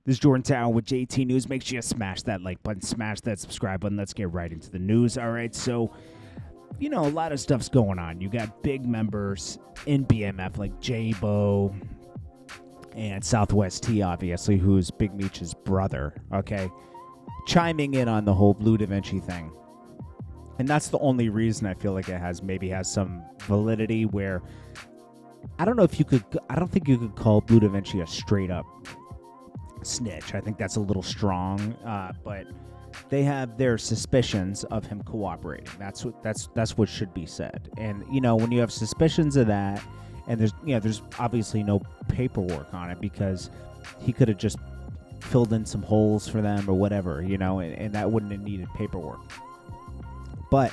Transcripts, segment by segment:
This is Jordan Tower with JT News. Make sure you smash that like button, smash that subscribe button. Let's get right into the news. All right, so, a lot of stuff's going on. You got big members in BMF like J-Bo and Southwest T, obviously, who's Big Meech's brother, okay, chiming in on the whole Bleu Davinci thing. And that's the only reason I feel like it has some validity where I don't think you could call Bleu Davinci a straight up snitch. I think that's a little strong, but they have their suspicions of him cooperating. That's what should be said. And when you have suspicions of that, and there's obviously no paperwork on it because he could have just filled in some holes for them or whatever, and that wouldn't have needed paperwork. But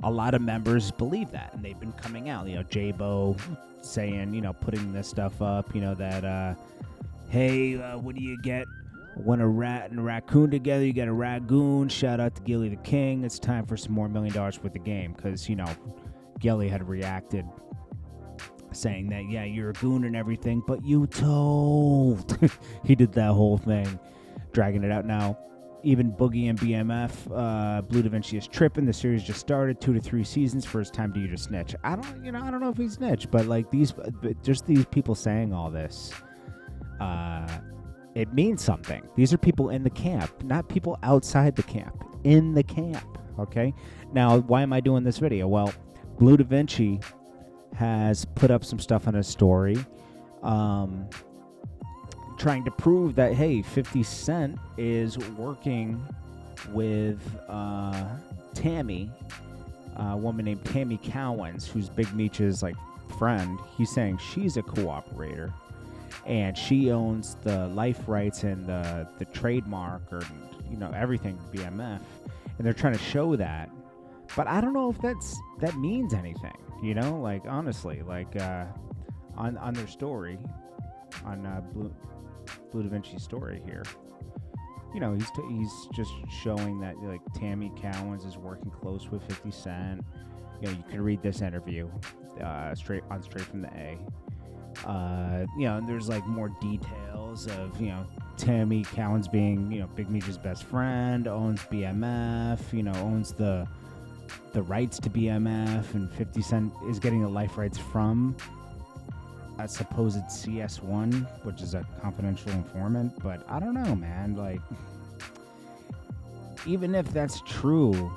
a lot of members believe that, and they've been coming out. J-Bo saying, putting this stuff up, that. Hey, what do you get when a rat and a raccoon together? You get a ragoon. Shout out to Gilly the King. It's time for some more $1 million worth of game because, Gilly had reacted saying that, yeah, you're a goon and everything, but you told. He did that whole thing, dragging it out. Now, even Boogie and BMF, Bleu Davinci is tripping. The series just started, 2 to 3 seasons. First time to use a snitch. I don't know if he's snitch, but just these people saying all this. It means something. These are people in the camp, not people outside the camp. In the camp, okay? Now, why am I doing this video? Well, Bleu Davinci has put up some stuff on his story, trying to prove that, hey, 50 Cent is working with Tammy, a woman named Tammy Cowens, who's Big Meech's friend. He's saying she's a cooperator. And she owns the life rights and the trademark or, everything BMF. And they're trying to show that. But I don't know if that means anything, honestly, on their story, on Bleu Davinci's story here. He's just showing that, Tammy Cowens is working close with 50 Cent. You can read this interview straight from the A. And there's more details of, Tammy Cowens being, Big Meech's best friend, owns BMF, owns the rights to BMF, and 50 Cent is getting the life rights from a supposed CS1, which is a confidential informant. But I don't know, man. Even if that's true,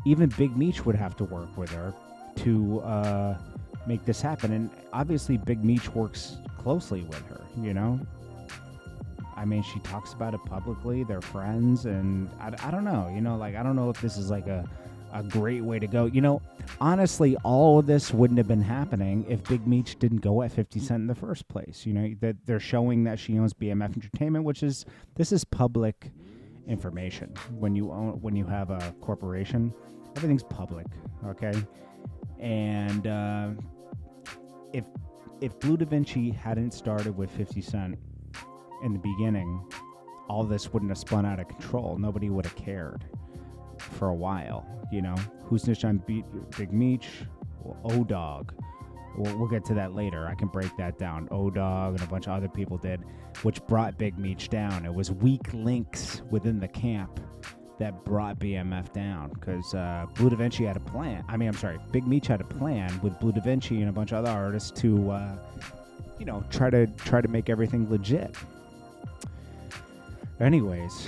even Big Meech would have to work with her to, make this happen. And obviously Big Meech works closely with her, I mean, she talks about it publicly. They're friends, and I don't know, I don't know if this is a great way to go. Honestly, all of this wouldn't have been happening if Big Meech didn't go at 50 Cent in the first place. That they're showing that she owns BMF Entertainment, this is public information. When you have a corporation, everything's public, okay? And if Bleu Davinci hadn't started with 50 Cent in the beginning, all this wouldn't have spun out of control. Nobody would have cared for a while, Who snitched on Big Meech? Well, O-Dog. We'll get to that later. I can break that down. O-Dog and a bunch of other people did, which brought Big Meech down. It was weak links within the camp that brought BMF down, because Bleu Davinci had a plan. Big Meech had a plan with Bleu Davinci and a bunch of other artists to, try to make everything legit. Anyways,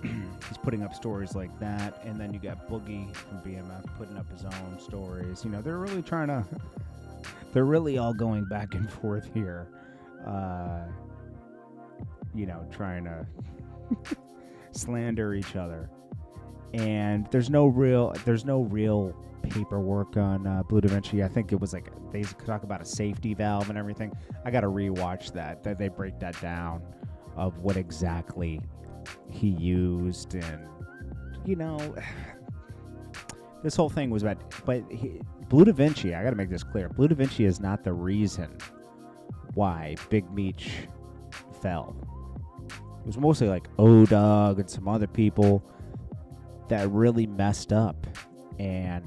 he's putting up stories like that, and then you got Boogie from BMF putting up his own stories. They're really they're really all going back and forth here, trying to slander each other, and there's no real paperwork on Bleu Davinci. I think it was they talk about a safety valve and everything. I gotta rewatch that they break that down of what exactly he used, and this whole thing was about. But Bleu Davinci, I gotta make this clear. Bleu Davinci is not the reason why Big Meech fell. It was mostly O-Dog and some other people that really messed up, and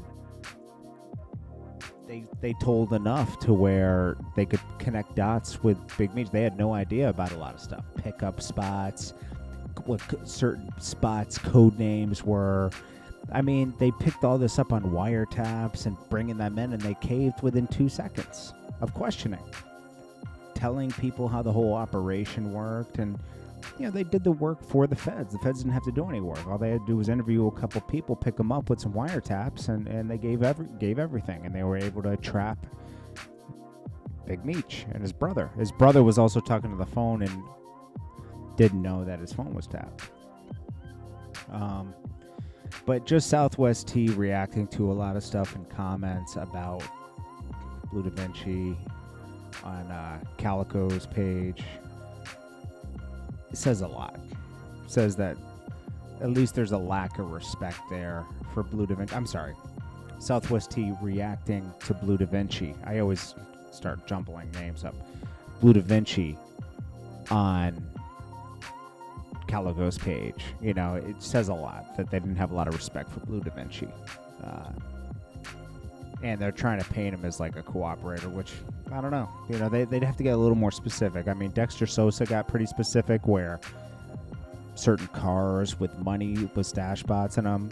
they told enough to where they could connect dots with Big Meech. They had no idea about a lot of stuff. Pickup spots, what certain spots' code names were. I mean, they picked all this up on wiretaps and bringing them in, and they caved within 2 seconds of questioning, telling people how the whole operation worked. And, they did the work for the feds. The feds didn't have to do any work. All they had to do was interview a couple people, pick them up with some wiretaps, and they gave everything. And they were able to trap Big Meech and his brother. His brother was also talking to the phone and didn't know that his phone was tapped. But just Southwest T reacting to a lot of stuff in comments about Bleu Davinci on Calico's page. It says a lot. It says that at least there's a lack of respect there for Bleu Davinci. I'm sorry. Southwest T reacting to Bleu Davinci. I always start jumbling names up. Bleu Davinci on Calico's page. It says a lot that they didn't have a lot of respect for Bleu Davinci. And they're trying to paint him as like a cooperator, which, I don't know. They'd have to get a little more specific. I mean, Dexter Sosa got pretty specific where certain cars with money with stash bots in them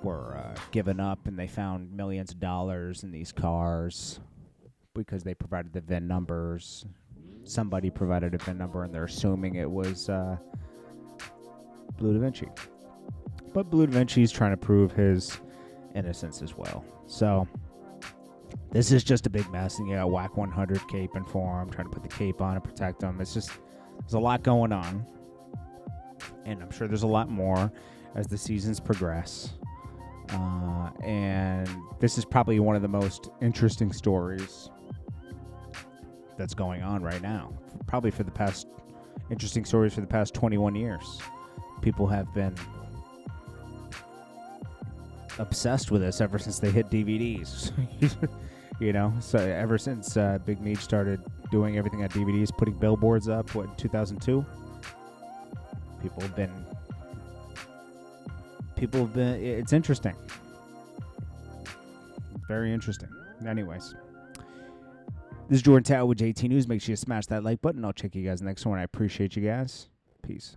were given up, and they found millions of dollars in these cars because they provided the VIN numbers. Somebody provided a VIN number, and they're assuming it was Bleu Davinci. But Bleu Davinci's trying to prove his innocence as well. So this is just a big mess, and Whack 100 caping for him, trying to put the cape on and protect him. It's just, there's a lot going on, and I'm sure there's a lot more as the seasons progress. And this is probably one of the most interesting stories that's going on right now. Probably for the past interesting stories for the past 21 years. People have been obsessed with this ever since they hit DVDs. So ever since Big Meech started doing everything on DVDs, putting billboards up, in 2002, people have been, it's interesting. Very interesting. Anyways, this is Jordan Tower with JT News. Make sure you smash that like button. I'll check you guys next one. I appreciate you guys. Peace.